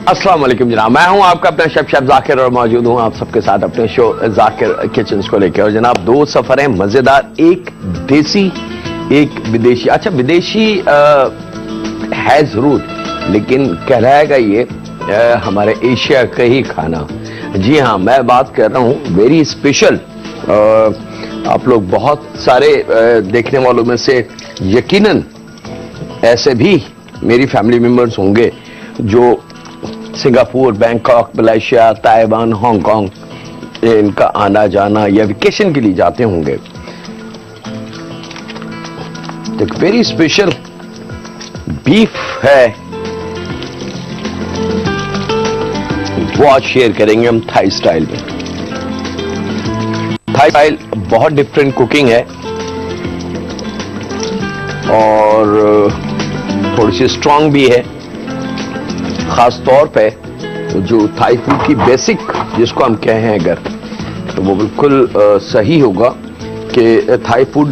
अस्सलाम वालेकुम जनाब, मैं हूं आपका अपना शेफ जाकिर और मौजूद हूं आप सबके साथ अपने शो जाकिर किचन्स को लेकर। और जनाब दो सफर हैं मजेदार, एक देसी एक विदेशी। अच्छा विदेशी है जरूर, लेकिन कहलाएगा ये हमारे एशिया का ही खाना। जी हाँ, मैं बात कर रहा हूं वेरी स्पेशल। आप लोग बहुत सारे देखने वालों में से यकीनन ऐसे भी मेरी फैमिली मेंबर्स होंगे जो Singapore, Bangkok, Malaysia, Taiwan, Hong Kong इनका आना जाना या वेकेशन के लिए जाते होंगे। एक वेरी स्पेशल बीफ है, वो आज शेयर करेंगे हम थाई स्टाइल में। थाई स्टाइल बहुत डिफरेंट कुकिंग है और थोड़ी सी स्ट्रांग भी है। खास तौर पे जो थाई फूड की बेसिक जिसको हम कहें अगर, तो वो बिल्कुल सही होगा कि थाई फूड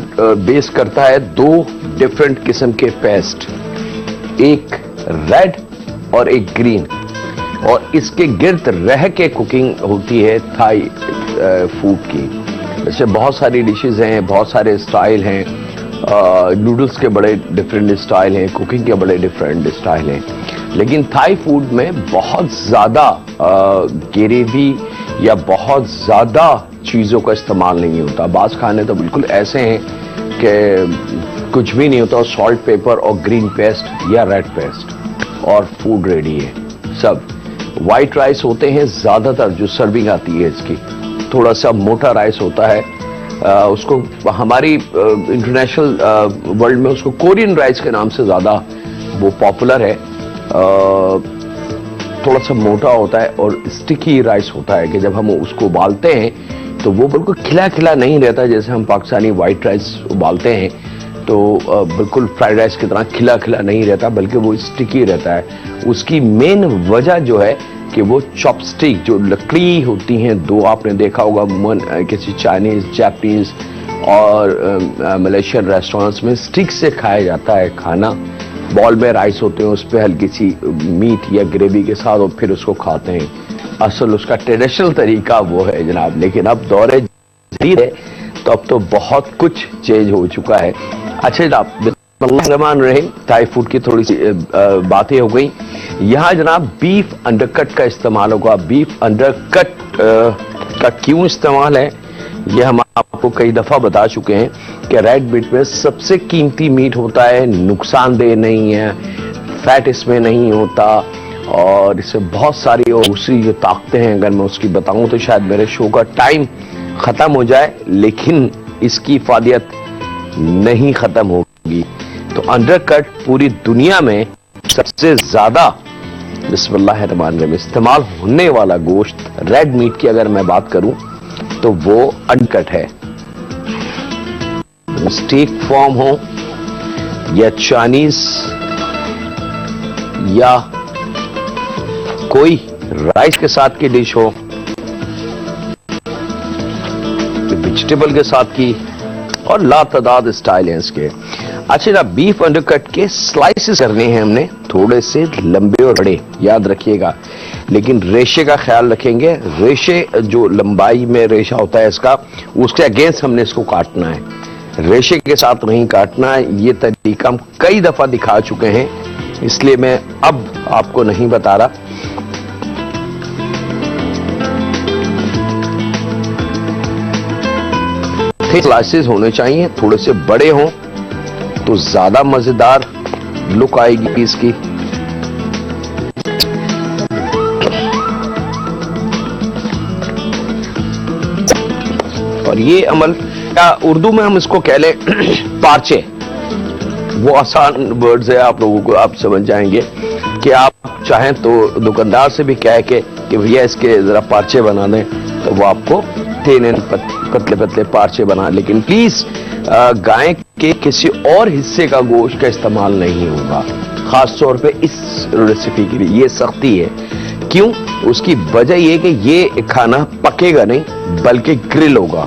बेस करता है दो डिफरेंट किस्म के पेस्ट, एक रेड और एक ग्रीन, और इसके गिर्द रह के कुकिंग होती है थाई फूड की। वैसे बहुत सारी डिशेज हैं, बहुत सारे स्टाइल हैं, नूडल्स के बड़े डिफरेंट स्टाइल हैं, कुकिंग के बड़े डिफरेंट स्टाइल हैं, लेकिन थाई फूड में बहुत ज्यादा ग्रेवी या बहुत ज्यादा चीजों का इस्तेमाल नहीं होता। बाज खाने तो बिल्कुल ऐसे हैं कि कुछ भी नहीं होता, सॉल्ट पेपर और ग्रीन पेस्ट या रेड पेस्ट और फूड रेडी है सब। वाइट राइस होते हैं ज्यादातर जो सर्विंग आती है इसकी, थोड़ा सा मोटा राइस होता है। उसको हमारी इंटरनेशनल वर्ल्ड में उसको कोरियन राइस के नाम से ज्यादा वो पॉपुलर है। थोड़ा सा मोटा होता है और स्टिकी राइस होता है कि जब हम उसको उबालते हैं तो वो बिल्कुल खिला खिला नहीं रहता, जैसे हम पाकिस्तानी वाइट राइस उबालते हैं तो बिल्कुल फ्राइड राइस की तरह खिला खिला नहीं रहता, बल्कि वो स्टिकी रहता है। उसकी मेन वजह जो है कि वो चॉपस्टिक जो लकड़ी होती हैं दो, आपने देखा होगा किसी चाइनीज, जापानीज और मलेशियन रेस्टोरेंट्स में स्टिक से खाया जाता है खाना। बॉल में राइस होते हैं, उस पर हल्की सी मीट या ग्रेवी के साथ और फिर उसको खाते हैं। असल उसका ट्रेडिशनल तरीका वो है जनाब, लेकिन अब दौरे जदीद है तो अब तो बहुत कुछ चेंज हो चुका है। अच्छा जनाब, रहमान रहीम, थाई फूड की थोड़ी सी बातें हो गई। यहाँ जनाब बीफ अंडरकट का इस्तेमाल होगा। बीफ अंडरकट का क्यों इस्तेमाल है ये हम आपको कई दफा बता चुके हैं कि रेड मीट में सबसे कीमती मीट होता है, नुकसानदेह नहीं है, फैट इसमें नहीं होता और इसमें बहुत सारी और दूसरी जो ताकतें हैं, अगर मैं उसकी बताऊं तो शायद मेरे शो का टाइम खत्म हो जाए, लेकिन इसकी इफादियत नहीं खत्म होगी। तो अंडरकट पूरी दुनिया में सबसे ज्यादा बिस्मिल्लाहिर्रहमानिर्रहीम इस्तेमाल होने वाला गोश्त रेड मीट की अगर मैं बात करूं तो वो अंडरकट है। स्टेक फॉर्म हो या चाइनीज या कोई राइस के साथ की डिश हो, वेजिटेबल के साथ की, और लातादाद स्टाइल हैं इसके। अच्छा ना, बीफ अंडरकट के स्लाइसेस करने हैं हमने, थोड़े से लंबे और बड़े, याद रखिएगा, लेकिन रेशे का ख्याल रखेंगे। रेशे जो लंबाई में रेशा होता है इसका, उसके अगेंस्ट हमने इसको काटना है, रेशे के साथ नहीं काटना है। ये तरीका हम कई दफा दिखा चुके हैं, इसलिए मैं अब आपको नहीं बता रहा। स्लाइसेस होने चाहिए, थोड़े से बड़े हों तो ज्यादा मजेदार लुक आएगी इसकी। और ये अमल या उर्दू में हम इसको कह लें पार्चे, वो आसान वर्ड्स है, आप लोगों को आप समझ जाएंगे कि आप चाहें तो दुकानदार से भी कह के कि भैया इसके जरा पार्चे बना दें, तो वो आपको पतले पतले पार्चे बना। लेकिन प्लीज गाय के किसी और हिस्से का गोश्त का इस्तेमाल नहीं होगा, खास तौर पे इस रेसिपी के लिए। ये सख्ती है, क्यों? उसकी वजह यह कि ये खाना पकेगा नहीं बल्कि ग्रिल होगा।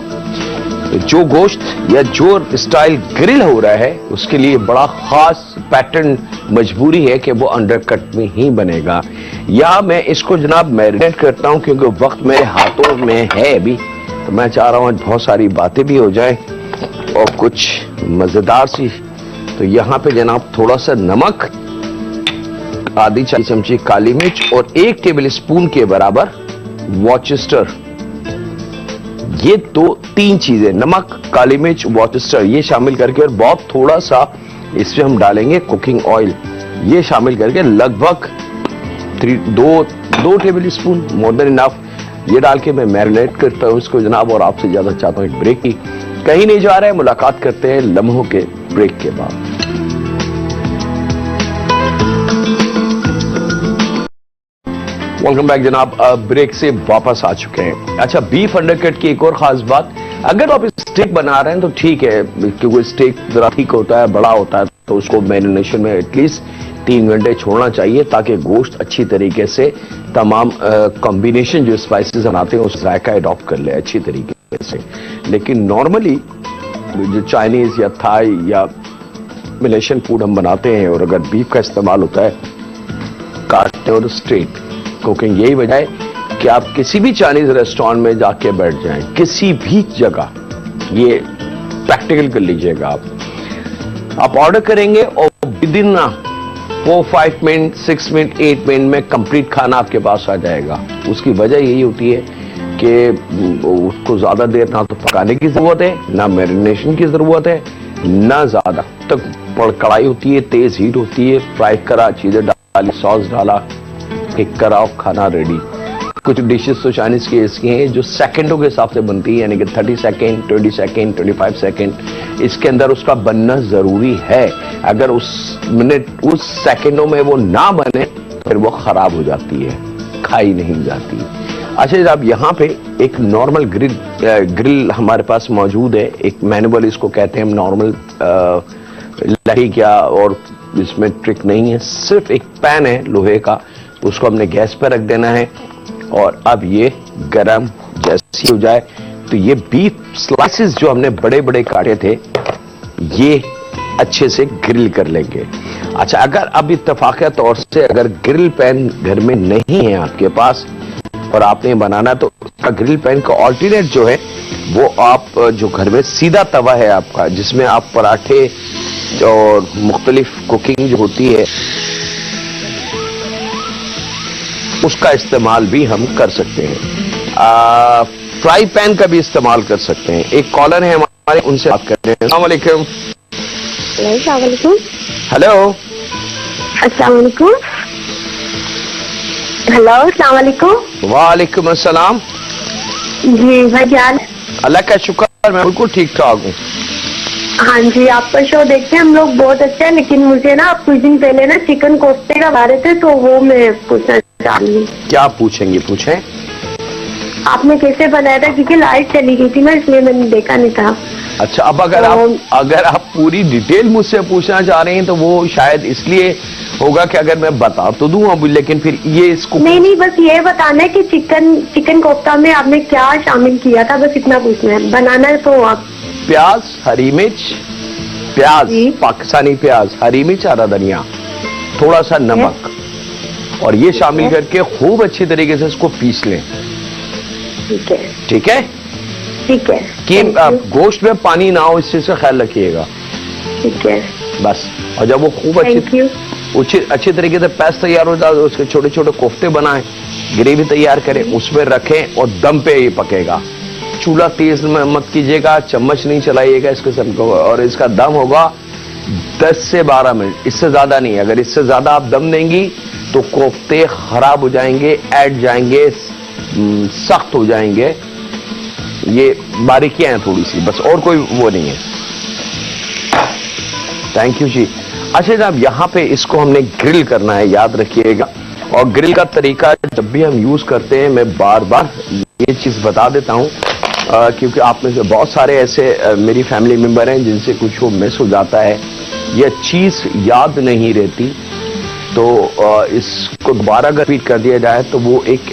जो गोश्त या जो स्टाइल ग्रिल हो रहा है उसके लिए बड़ा खास पैटर्न मजबूरी है कि वो अंडरकट में ही बनेगा। या मैं इसको जनाब मैरिनेट करता हूं क्योंकि वक्त मेरे हाथों में है अभी, तो मैं चाह रहा हूं बहुत सारी बातें भी हो जाए और कुछ मजेदार सी। तो यहां पे जनाब थोड़ा सा नमक, आधी चाय चमची काली मिर्च और 1 टेबल स्पून के बराबर वॉचेस्टर, ये 2-3 चीजें, नमक, काली मिर्च, वॉचेस्टर, ये शामिल करके और बहुत थोड़ा सा इसमें हम डालेंगे कुकिंग ऑयल, ये शामिल करके लगभग 2 table spoon, more than enough, ये डाल के मैं मैरिनेट करता हूं इसको जनाब। और आपसे ज्यादा चाहता हूं एक ब्रेक की, कहीं नहीं जा रहे हैं, मुलाकात करते हैं लम्हों के ब्रेक के बाद। वेलकम बैक जनाब, ब्रेक से वापस आ चुके हैं। अच्छा, बीफ अंडरकट की एक और खास बात, अगर आप स्टेक बना रहे हैं तो ठीक है, क्योंकि स्टेक जरा ठीक होता है, बड़ा होता है, तो उसको मैरिनेशन में एटलीस्ट 3 घंटे छोड़ना चाहिए ताकि गोश्त अच्छी तरीके से तमाम कॉम्बिनेशन जो स्पाइसेस बनाते हैं उस जायका अडॉप्ट कर ले अच्छी तरीके से। लेकिन नॉर्मली जो चाइनीज या थाई या मलेशियन फूड हम बनाते हैं और अगर बीफ का इस्तेमाल होता है काटते और स्ट्रेट कुकिंग, यही वजह है कि आप किसी भी चाइनीज रेस्टोरेंट में जाके बैठ जाएं, किसी भी जगह, ये प्रैक्टिकल कर लीजिएगा। आप ऑर्डर करेंगे और with in 4-5 minute, 6 minute, 8 minute में कंप्लीट खाना आपके पास आ जाएगा। उसकी वजह यही होती है कि उसको ज्यादा देर ना तो पकाने की जरूरत है, ना मैरिनेशन की जरूरत है, ना ज्यादा तक कढ़ाई होती है, तेज हीट होती है, फ्राई करा, चीजें डाली, सॉस डाला, किक कराओ, खाना रेडी। कुछ डिशेस तो चाइनीज की ऐसी हैं जो सेकंडों के हिसाब से बनती है, यानी कि 30 सेकंड, 20 सेकंड, 25 सेकंड, इसके अंदर उसका बनना जरूरी है। अगर उस मिनट, उस सेकंडों में वो ना बने तो फिर वो खराब हो जाती है, खाई नहीं जाती। अच्छा जनाब, यहाँ पे एक नॉर्मल ग्रिल हमारे पास मौजूद है, एक मैनुअल इसको कहते हैं हम, नॉर्मल लकड़ी का, और इसमें ट्रिक नहीं है, सिर्फ एक पैन है लोहे का, उसको हमने गैस पर रख देना है और अब ये गरम जैसी हो जाए तो ये बीफ स्लाइसेस जो हमने बड़े बड़े काटे थे ये अच्छे से ग्रिल कर लेंगे। अच्छा, अगर अब इत्तेफाक़िया तौर से अगर ग्रिल पैन घर में नहीं है आपके पास और आपने बनाना, तो उसका ग्रिल पैन का ऑल्टरनेट जो है वो आप जो घर में सीधा तवा है आपका, जिसमें आप पराठे और मुख्तलिफ कुकिंग जो होती है उसका इस्तेमाल भी हम कर सकते हैं। फ्राई पैन का भी इस्तेमाल कर सकते हैं। एक कॉलर है हमारे, उनसे बात करते हैं। अस्सलाम वालेकुम। हेलो, अस्सलाम वालेकुम। हेलो, अस्सलाम वालेकुम। वालेकुम अस्सलाम। जी भाईजान, अल्लाह का शुक्र, मैं बिल्कुल ठीक ठाक हूँ। हाँ जी, आपका शो देखते हैं हम लोग, बहुत अच्छा है। लेकिन मुझे ना आप कुछ दिन पहले ना चिकन कोफ्ते का बता रहे थे, तो वो मैं पूछना चाह रही हूँ। क्या पूछेंगे? पूछें। आपने कैसे बनाया था? क्योंकि लाइट चली गई थी ना, इसलिए मैंने देखा नहीं था। अच्छा, अब अगर आप पूरी डिटेल मुझसे पूछना चाह रहे हैं तो वो शायद इसलिए होगा कि अगर मैं बता तो दूं अब, लेकिन फिर ये इसको नहीं, बस ये बताना है कि चिकन कोफ्ता में आपने क्या शामिल किया था, बस इतना पूछना है। बनाना है तो आप प्याज, हरी मिर्च, प्याज, पाकिस्तानी प्याज, हरी मिर्च, हरा धनिया, थोड़ा सा नमक, और ये शामिल करके खूब अच्छी तरीके से इसको पीस लें। ठीक है, ठीक है, ठीक है। कि गोश्त में पानी ना हो, इस चीज का ख्याल रखिएगा। ठीक है, बस। और जब वो खूब अच्छी तरीके से पेस्ट तैयार हो जाए, उसके छोटे छोटे कोफ्ते बनाएं, ग्रेवी तैयार करें, उसमें रखें और दम पे ही पकेगा। चूल्हा तेज मत कीजिएगा, चम्मच नहीं चलाइएगा इसके सबको, और इसका दम होगा 10 से 12 मिनट, इससे ज्यादा नहीं। अगर इससे ज्यादा आप दम देंगी तो कोफ्ते खराब हो जाएंगे, ऐड जाएंगे, सख्त हो जाएंगे। ये बारीकियां हैं थोड़ी सी, बस, और कोई वो नहीं है। थैंक यू जी। अच्छा जनाब, यहाँ पे इसको हमने ग्रिल करना है, याद रखिएगा। और ग्रिल का तरीका जब भी हम यूज करते हैं, मैं बार बार ये चीज बता देता हूँ, क्योंकि आप में से बहुत सारे ऐसे मेरी फैमिली मेंबर हैं जिनसे कुछ वो मिस हो जाता है, यह चीज याद नहीं रहती, तो इसको दोबारा अगर रिपीट कर दिया जाए तो वो एक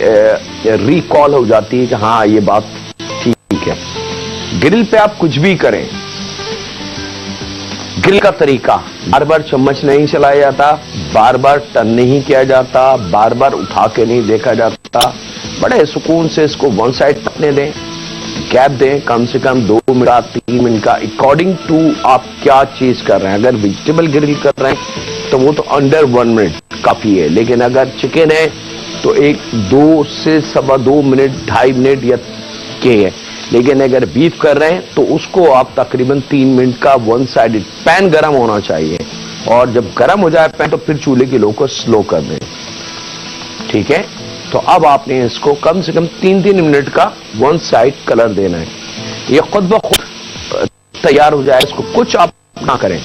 रिकॉल हो जाती है कि हाँ ये बात ठीक है। ग्रिल पे आप कुछ भी करें, ग्रिल का तरीका, बार बार चम्मच नहीं चलाया जाता, बार बार टर्न नहीं किया जाता, बार बार उठा के नहीं देखा जाता। बड़े सुकून से इसको वन साइड पकने दें, गैप दें कम से कम 2 मिनट का 3 मिनट का, अकॉर्डिंग टू आप क्या चीज कर रहे हैं। अगर वेजिटेबल ग्रिल कर रहे हैं तो वो तो अंडर 1 मिनट काफी है, लेकिन अगर चिकन है तो 2 से 2.25 मिनट, 2.5 मिनट या के है। लेकिन अगर बीफ कर रहे हैं तो उसको आप तकरीबन 3 मिनट का वन साइडेड, पैन गर्म होना चाहिए, और जब गर्म हो जाए पैन तो फिर चूल्हे की लो को स्लो कर दें। ठीक है, तो अब आपने इसको कम से कम 3-3 मिनट का वन साइड कलर देना है। ये खुद ब खुद तैयार हो जाए, इसको कुछ आप ना करें।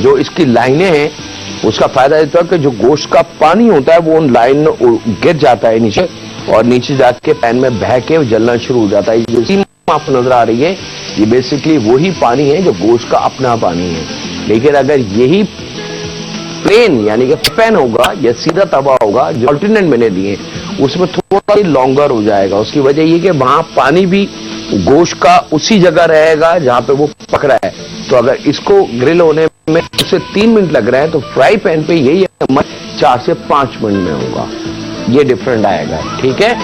जो इसकी लाइनें हैं उसका फायदा ये है कि जो गोश्त का पानी होता है वो उन लाइन में गिर जाता है नीचे, और नीचे जाके पैन में बह के जलना शुरू हो जाता है। जो सीम आपको नजर आ रही है ये बेसिकली वही पानी है जो गोश्त का अपना पानी है। लेकिन अगर यही प्लेन यानी कि पैन होगा या सीधा तवा होगा जो अल्टरनेट मैंने दिए, उसमें थोड़ा ही लॉन्गर हो जाएगा। उसकी वजह ये कि वहां पानी भी गोश्त का उसी जगह रहेगा जहां पे वो पक रहा है। तो अगर इसको ग्रिल होने में उसे 3 मिनट लग रहा है तो फ्राई पैन पे यही 4 से 5 मिनट में होगा। ये डिफरेंट आएगा। ठीक है,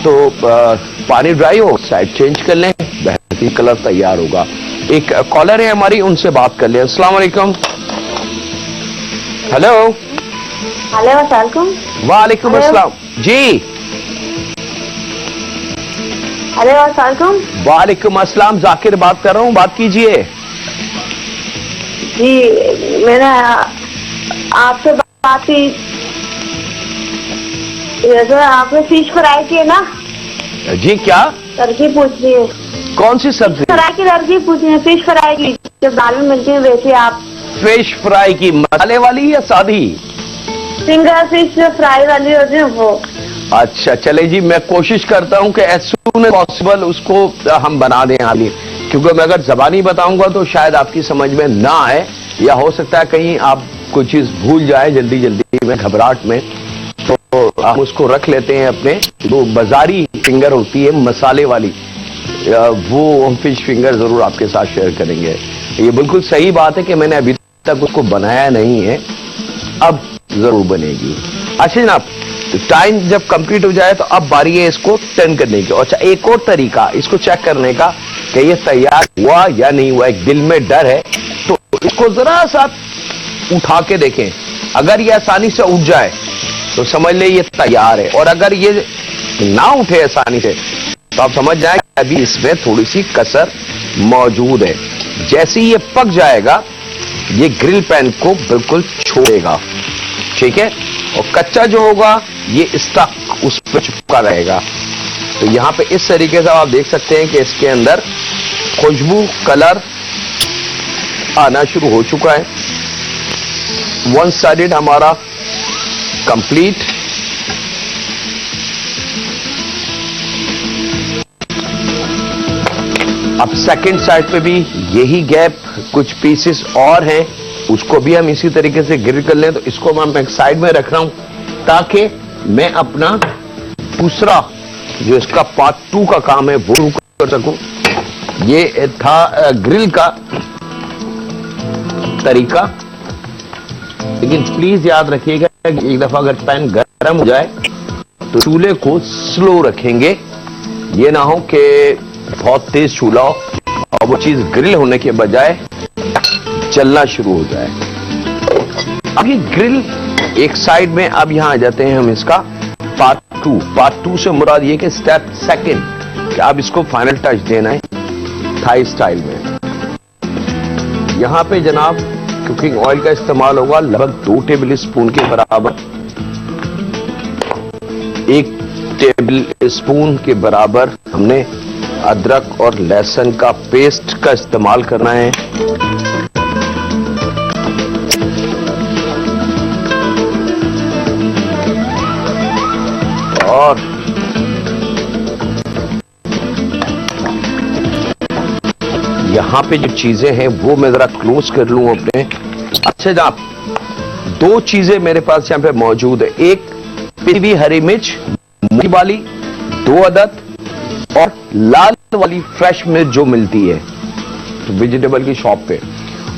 तो पानी ड्राई हो, साइड चेंज कर लें, बेहतरीन कलर तैयार होगा। एक कॉलर है हमारी, उनसे बात कर लें। अस्सलाम वालेकुम। हेलो। हेलो, अस्सलाम। वालेकुम अस्सलाम जी। हेलो, अस्सलाम। वालेकुम अस्सलाम, जाकिर बात कर रहा हूँ, बात कीजिए। जी, मैंने आपसे बात की, आपने फिश फ्राई की है ना? जी क्या? तरकीब पूछ रही है। कौन सी सब्जी? फ्राई की तरकीब पूछ रही है, फिश फ्राई की जो दाल में मिलती है वैसे आप। फिश फ्राई की मसाले वाली या सादी? फिंगर फिश जो फ्राई वाली होती है वो। अच्छा चले जी, मैं कोशिश करता हूं कि एज सून एज पॉसिबल उसको हम बना दें हाल ही, क्योंकि मैं अगर जबानी बताऊंगा तो शायद आपकी समझ में ना आए, या हो सकता है कहीं आप कोई चीज भूल जाए जल्दी जल्दी में, घबराहट में। तो हम उसको रख लेते हैं अपने, जो बाजारी फिंगर होती है मसाले वाली, वो हम फिश फिंगर जरूर आपके साथ शेयर करेंगे। ये बिल्कुल सही बात है कि मैंने अभी तक उसको बनाया नहीं है, अब जरूर बनेगी। अच्छा जनाब, टाइम जब कंप्लीट हो जाए तो अब बारी है इसको टर्न करने की। अच्छा, एक और तरीका इसको चेक करने का कि ये तैयार हुआ या नहीं हुआ, एक दिल में डर है तो इसको जरा सा उठा के देखें। अगर ये आसानी से उठ जाए तो समझ ले ये तैयार है, और अगर ये ना उठे आसानी से तो आप समझ जाए कि अभी इसमें थोड़ी सी कसर मौजूद है। जैसे ही ये पक जाएगा ये ग्रिल पैन को बिल्कुल छोड़ेगा। ठीक है, और कच्चा जो होगा ये स्टक उस पर चिपका रहेगा। तो यहां पे इस तरीके से आप देख सकते हैं कि इसके अंदर खुशबू, कलर आना शुरू हो चुका है। वन साइडेड हमारा कंप्लीट। अब सेकंड साइड पे भी यही गैप, कुछ पीसेस और हैं, उसको भी हम इसी तरीके से ग्रिल कर लें। तो इसको मैं एक साइड में रख रहा हूं ताकि मैं अपना दूसरा जो इसका पार्ट 2 का काम है वो कर सकूं। ये था ग्रिल का तरीका, लेकिन प्लीज याद रखिएगा एक दफा अगर पैन गर्म हो जाए तो चूल्हे को स्लो रखेंगे। ये ना हो कि बहुत तेज चूल्हा हो और वो चीज ग्रिल होने के बजाय चलना शुरू हो जाए। अब ये ग्रिल एक साइड में, अब यहां आ जाते हैं हम इसका पार्ट 2। पार्ट 2 से मुराद ये कि स्टेप सेकंड, कि अब इसको फाइनल टच देना है थाई स्टाइल में। यहां पे जनाब कुकिंग ऑयल का इस्तेमाल होगा लगभग 2 टेबल स्पून के बराबर। 1 टेबल स्पून के बराबर हमने अदरक और लहसुन का पेस्ट का इस्तेमाल करना है। और यहां पे जो चीजें हैं वो मैं जरा क्लोज कर लूं अपने। अच्छा जनाब, 2 चीजें मेरे पास यहां पे मौजूद है। एक पिसी हुई हरी मिर्च मोटी वाली 2 अदद, और लाल वाली फ्रेश मिर्च जो मिलती है तो वेजिटेबल की शॉप पे,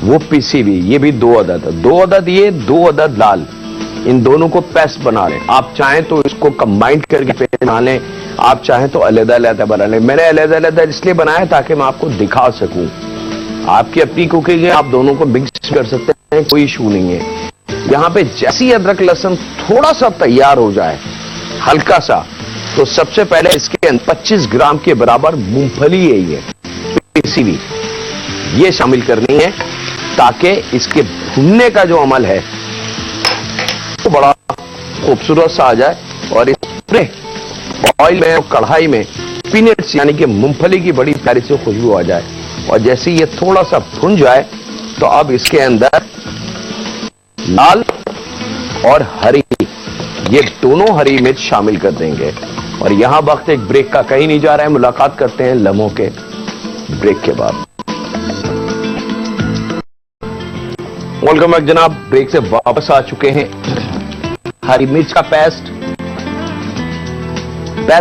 वो पीसी हुई, ये भी 2 अदद, 2 अदद ये, 2 अदद लाल, इन दोनों को पेस्ट बना लें। आप चाहें तो इसको कंबाइन करके पेस्ट बना लें, आप चाहें तो अलग-अलग बना लें। मैंने अलग-अलग इसलिए बनाया ताकि मैं आपको दिखा सकूं। आपकी अपनी कुकिंग है, आप दोनों को मिक्स कर सकते हैं, कोई इशू नहीं है। यहां पे जैसी अदरक लहसुन थोड़ा सा तैयार हो जाए, हल्का सा, तो सबसे पहले इसके अंदर 25 ग्राम के बराबर मूंगफली है, ये पीसी हुई, ये शामिल करनी है ताकि इसके भुनने का जो अमल है तो बड़ा खूबसूरत सा आ जाए और इस पूरे ऑयल में और कढ़ाई में पीनट्स यानी कि मूंगफली की बड़ी प्यारी से खुशबू आ जाए। और जैसे ये थोड़ा सा भुन जाए तो अब इसके अंदर लाल और हरी, ये दोनों हरी मिर्च शामिल कर देंगे। और यहां वक्त एक ब्रेक का, कहीं नहीं जा रहा है, मुलाकात करते हैं लम्हों के ब्रेक के बाद। वेलकम बैक जनाब, ब्रेक से वापस आ चुके हैं। हरी मिर्च का पेस्ट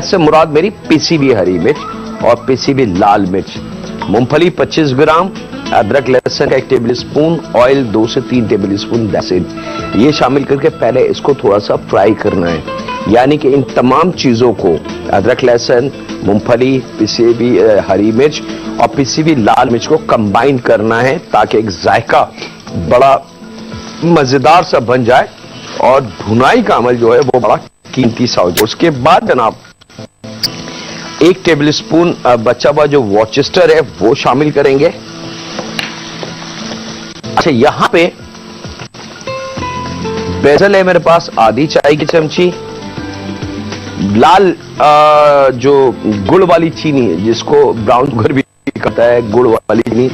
से मुराद मेरी पीसी हुई हरी मिर्च और पीसी हुई लाल मिर्च, मूंगफली 25 ग्राम, अदरक लहसुन का 1 टेबल स्पून, ऑयल 2 से 3 टेबल स्पून, दैट्स इट। ये शामिल करके पहले इसको थोड़ा सा फ्राई करना है, यानी कि इन तमाम चीजों को, अदरक लहसुन, मूंगफली, पिसी हुई हरी मिर्च और पिसी हुई लाल मिर्च को कंबाइन करना है ताकि एक जायका बड़ा मजेदार सा बन जाए और भुनाई का अमल जो है वो बड़ा कीमती सा हो जाए। उसके बाद जनाब 1 टेबल स्पून बचा हुआ जो वॉचेस्टर है वो शामिल करेंगे। अच्छा, यहां पे बेसल है मेरे पास, आधी चाय की चमची, लाल जो गुड़ वाली चीनी है जिसको ब्राउन शुगर भी कहता है, गुड़ वाली चीनी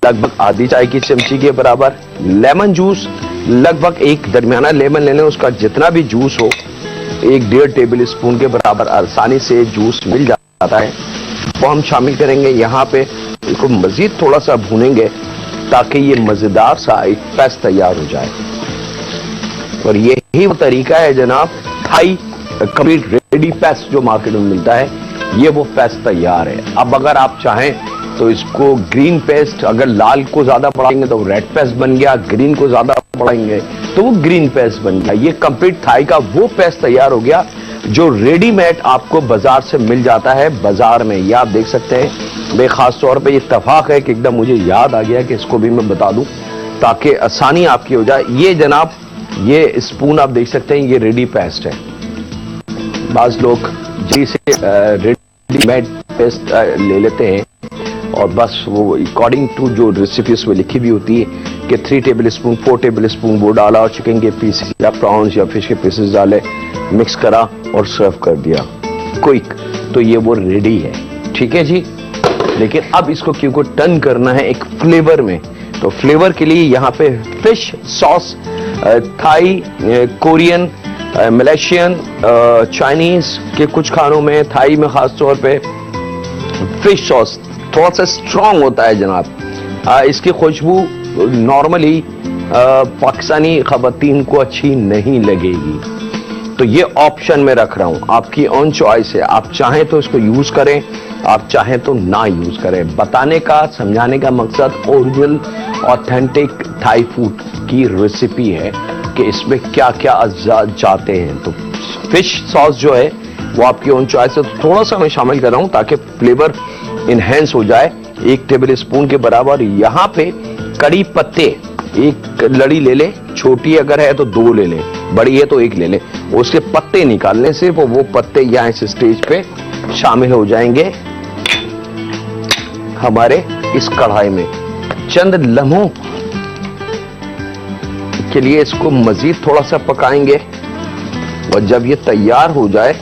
लगभग आधी चाय की चमची के बराबर, लेमन जूस लगभग 1 दरमियाना लेमन ले लें, उसका जितना भी जूस हो 1-1.5 टेबल स्पून के बराबर आसानी से जूस मिल जाता है, वो हम शामिल करेंगे। यहाँ पे इसको मजीद थोड़ा सा भूनेंगे ताकि ये मजेदार सा एक पेस्ट तैयार हो जाए। और यही वो तरीका है जनाब, थाई कंप्लीट रेडी पेस्ट जो मार्केट में मिलता है, ये वो पेस्ट तैयार है। अब अगर आप चाहें तो इसको ग्रीन पेस्ट, अगर लाल को ज्यादा बढ़ाएंगे तो रेड पेस्ट बन गया, ग्रीन को ज्यादा बढ़ाएंगे तो वो ग्रीन पेस्ट बन गया। ये कंप्लीट थाई का वो पेस्ट तैयार हो गया जो रेडीमेड आपको बाजार से मिल जाता है बाजार में। ये आप देख सकते हैं। मैं खास तौर पे इत्तेफाक है कि एकदम मुझे याद आ गया कि इसको भी मैं बता दूं ताकि आसानी आपकी हो जाए। ये जनाब, ये स्पून आप देख सकते हैं, ये रेडी पेस्ट है। बाज लोग जिसे रेडीमेड पेस्ट ले लेते हैं और बस वो अकॉर्डिंग टू जो रेसिपी उसमें लिखी हुई होती है कि 3 टेबल स्पून 4 टेबल स्पून वो डाला और चिकन के पीसेस या प्रॉन्स या फिश के पीसेस डाले, मिक्स करा और सर्व कर दिया क्विक, तो ये वो रेडी है। ठीक है जी। लेकिन अब इसको क्योंकि टर्न करना है एक फ्लेवर में, तो फ्लेवर के लिए यहाँ पे fish sauce, Thai, Korean, Malaysian, Chinese के कुछ खानों में, थाई में खास तौर पे फिश सॉस थोड़ा सा स्ट्रांग होता है जनाब। इसकी खुशबू नॉर्मली पाकिस्तानी खवातीन को अच्छी नहीं लगेगी, तो ये ऑप्शन में रख रहा हूं, आपकी ऑन चॉइस है। आप चाहें तो इसको यूज करें, आप चाहें तो ना यूज करें। बताने का, समझाने का मकसद ओरिजिनल ऑथेंटिक थाई फूड की रेसिपी है कि इसमें क्या क्या अज्जा जाते हैं। तो फिश सॉस जो है वो आपकी ऑन चॉइस है, तो थोड़ा सा मैं शामिल कर रहा हूं ताकि फ्लेवर इनहेंस हो जाए। 1 टेबल स्पून के बराबर यहाँ पे कड़ी पत्ते 1 लड़ी ले ले, छोटी अगर है तो 2 ले ले, बड़ी है तो 1 ले ले। उसके पत्ते निकालने से वो पत्ते यहाँ इस स्टेज पे शामिल हो जाएंगे हमारे इस कढ़ाई में। चंद लम्हों के लिए इसको मजीद थोड़ा सा पकाएंगे और जब ये तैयार हो जाए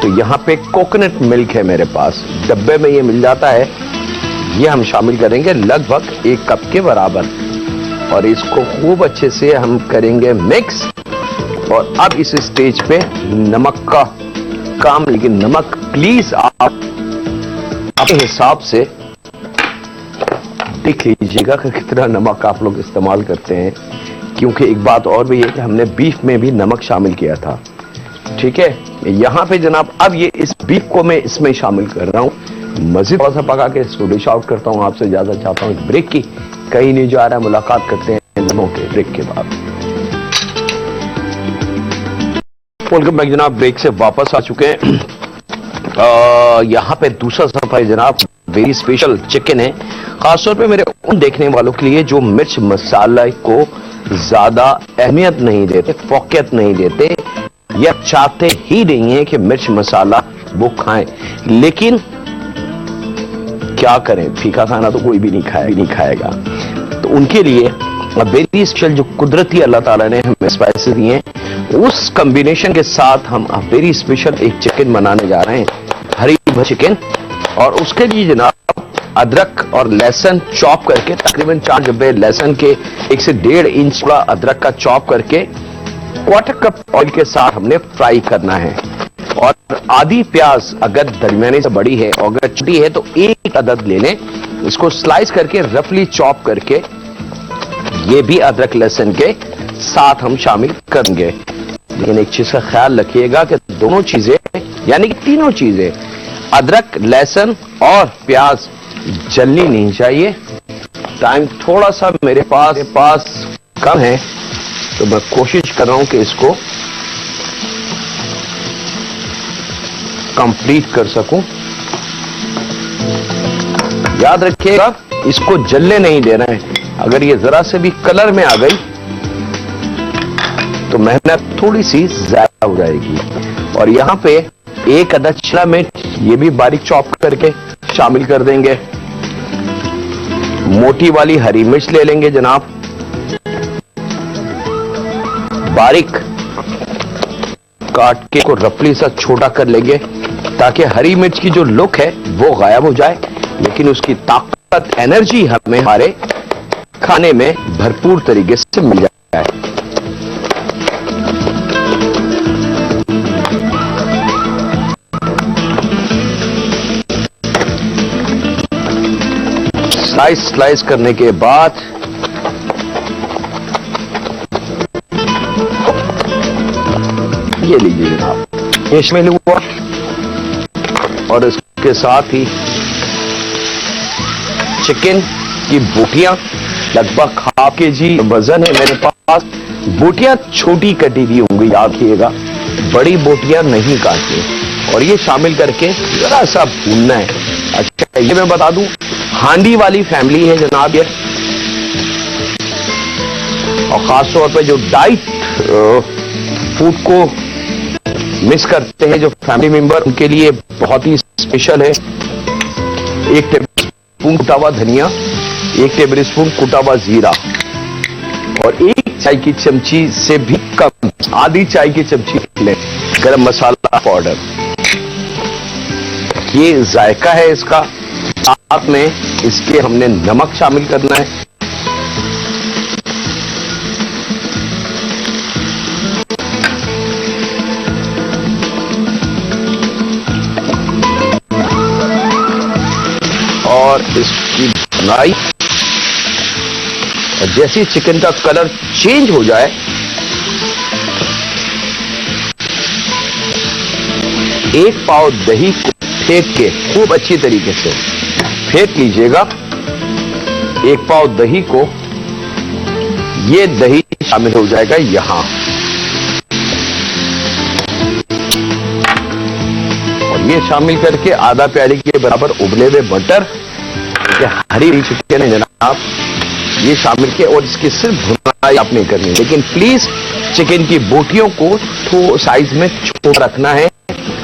तो यहां पे कोकोनट मिल्क है मेरे पास, डब्बे में ये मिल जाता है, ये हम शामिल करेंगे लगभग 1 कप के बराबर और इसको खूब अच्छे से हम करेंगे मिक्स। और अब इस स्टेज पे नमक का काम, लेकिन नमक प्लीज आप अपने हिसाब से देख लीजिएगा कि कितना नमक आप लोग इस्तेमाल करते हैं, क्योंकि एक बात और भी है कि हमने बीफ में भी नमक शामिल किया था। ठीक है, यहां पे जनाब अब ये इस बीफ को मैं इसमें शामिल कर रहा हूं। मजीद थोड़ा सा पका के इसको डिश आउट करता हूँ। आपसे इजाजत चाहता हूँ ब्रेक की, कहीं नहीं जा रहा है। मुलाकात करते हैं लम्हों के ब्रेक के बाद। वेलकम बैक जनाब, ब्रेक से वापस आ चुके हैं। यहाँ पे दूसरा सफा है जनाब, वेरी स्पेशल चिकन है, खासतौर पे मेरे उन देखने वालों के लिए जो मिर्च मसाला को ज्यादा अहमियत नहीं देते, फोकियत नहीं देते, या चाहते ही नहीं है कि मिर्च मसाला वो खाएं, लेकिन क्या करें, फीका खाना तो कोई भी नहीं खाएगा। तो उनके लिए वेरी स्पेशल जो कुदरती अल्लाह ताला ने हमें स्पाइसेस दिए हैं, उस कॉम्बिनेशन के साथ हम वेरी स्पेशल एक चिकन बनाने जा रहे हैं, हरी चिकन। और उसके लिए जनाब अदरक और लहसुन चॉप करके, तकरीबन 4 डब्बे लहसुन के 1 से 1.5 इंच का अदरक का चॉप करके 1/4 कप ऑयल के साथ हमने फ्राई करना है। और आधी प्याज अगर दरमियाने से बड़ी है और अगर छोटी है तो 1 अदद ले लें, इसको स्लाइस करके रफली चॉप करके ये भी अदरक लहसुन के साथ हम शामिल करेंगे। लेकिन एक चीज का ख्याल रखिएगा कि दोनों चीजें यानी कि तीनों चीजें अदरक लहसुन और प्याज जलनी नहीं चाहिए। टाइम थोड़ा सा मेरे पास कम है, तो मैं कोशिश कर रहा हूं कि इसको कंप्लीट कर सकूं। याद रखिएगा इसको जलने नहीं देना है। अगर ये जरा से भी कलर में आ गई तो मेहनत थोड़ी सी ज्यादा हो जाएगी। और यहां पे 1 अदद शिमला मिर्च ये भी बारीक चॉप करके शामिल कर देंगे। मोटी वाली हरी मिर्च ले लेंगे जनाब, बारीक काट के को रफली सा छोटा कर लेंगे, ताकि हरी मिर्च की जो लुक है वो गायब हो जाए, लेकिन उसकी ताकत एनर्जी हमें हमारे खाने में भरपूर तरीके से मिल जाए। स्लाइस करने के बाद ये लीजिए जनाब, ये शामिल हुआ। और इसके साथ ही चिकन की बोटियां, लगभग ½ केजी वजन है मेरे पास। बोटियां छोटी कटी हुई होंगी, याद रखिएगा, बड़ी बोटियां नहीं काटनी। और ये शामिल करके जरा सा भूनना है। अच्छा ये मैं बता दूं, हांडी वाली फैमिली है जनाब ये, और खासतौर पे जो डाइट फूड को मिस करते हैं जो फैमिली मेंबर, उनके लिए बहुत ही स्पेशल है। 1 टेबल स्पून कुटा हुआ धनिया, 1 टेबल स्पून कुटा हुआ जीरा, और 1 चाय की चमची से भी कम, आधी चाय की चमची लें गरम मसाला पाउडर। ये जायका है इसका। साथ में इसके हमने नमक शामिल करना है। और इसकी भुनाई, और जैसे चिकन का कलर चेंज हो जाए एक पाव दही को फेंट के खूब अच्छी तरीके से फेंट लीजिएगा। 1 पाव दही को, ये दही शामिल हो जाएगा यहां, और ये शामिल करके आधा प्याली के बराबर उबले हुए बटर, हरी चिकन है जनाब, ये शामिल किया। और इसकी सिर्फ भुनाई आपने करनी है, लेकिन प्लीज चिकन की बोटियों को तो साइज में छोटा रखना है।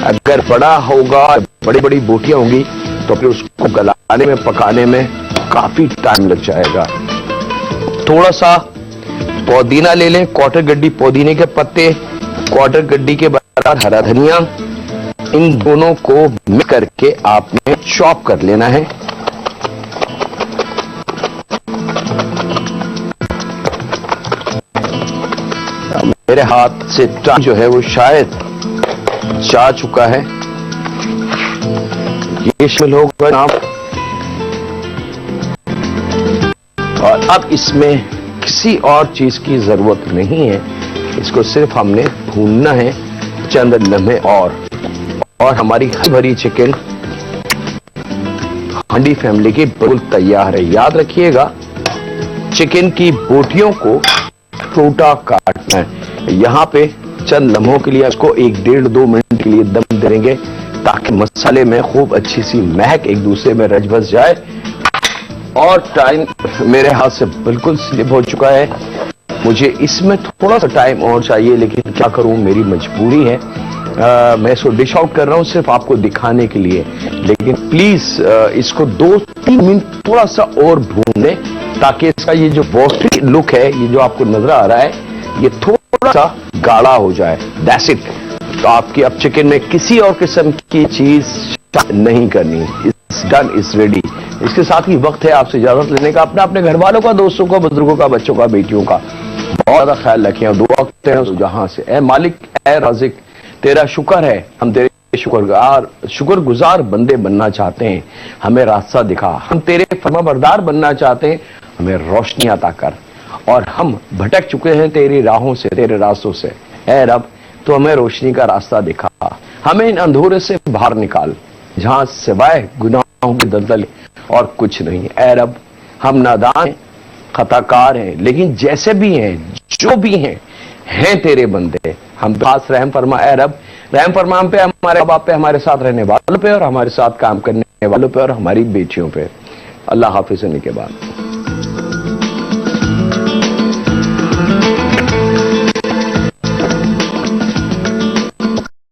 अगर बड़ा होगा, बड़ी बड़ी बोटियां होंगी, तो फिर उसको गलाने में, पकाने में काफी टाइम लग जाएगा। थोड़ा सा पुदीना ले लें, 1/4 गड्डी पुदीने के पत्ते, 1/4 गड्डी के बराबर हरा धनिया, इन दोनों को मिक्स करके आपने चॉप कर लेना है। मेरे हाथ से टाइम जो है वो शायद जा चुका है। ये शामिल होगा जनाब, और अब इसमें किसी और चीज की जरूरत नहीं है, इसको सिर्फ हमने भूनना है चंद लम्हे और हमारी हरी भरी चिकन हांडी फैमिली की बिल्कुल तैयार है। याद रखिएगा, चिकन की बोटियों को छोटा काटना है। यहां पे चंद लम्हों के लिए इसको 1-1.5-2 मिनट के लिए दम देंगे ताकि मसाले में खूब अच्छी सी महक एक दूसरे में रच बस जाए। और टाइम मेरे हाथ से बिल्कुल स्लिप हो चुका है, मुझे इसमें थोड़ा सा टाइम और चाहिए, लेकिन क्या करूं, मेरी मजबूरी है। मैं इसको डिश आउट कर रहा हूं सिर्फ आपको दिखाने के लिए, लेकिन प्लीज इसको 2-3 मिनट थोड़ा सा और भून लें ताकि इसका ये जो वॉटरी लुक है, ये जो आपको नजर आ रहा है, ये थोड़ा सा गाढ़ा हो जाए। That's it. तो आपकी अब चिकन में किसी और किस्म की चीज नहीं करनी। It's done, it's ready. इसके साथ ही वक्त है आपसे इजाजत लेने का। अपने घर वालों का, दोस्तों का, बुजुर्गों का, बच्चों का, बेटियों का बहुत ज्यादा ख्याल रखें और दुआ करते हैं जहां से। ए मालिक, ए राज़िक, तेरा शुक्र है, हम तेरे शुक्रगुजार बंदे बनना चाहते हैं, हमें रास्ता दिखा। हम तेरे फरमाबरदार बनना चाहते हैं, हमें रोशनी अता कर। और हम भटक चुके हैं तेरी राहों से, तेरे रास्तों से। ए रब, तो हमें रोशनी का रास्ता दिखा, हमें इन अंधेरे से बाहर निकाल जहां सिवाय गुनाहों की दलदल और कुछ नहीं। ए रब, हम नादान हैं, खताकार हैं, लेकिन जैसे भी हैं, जो भी हैं तेरे बंदे। हम खास रहम फरमा ए रब, रहम फरमा हम पे, हमारे बाप पे, हमारे साथ रहने वालों पे और हमारे साथ काम करने वालों पे और हमारी बेटियों पे। अल्लाह हाफिज होने के बाद।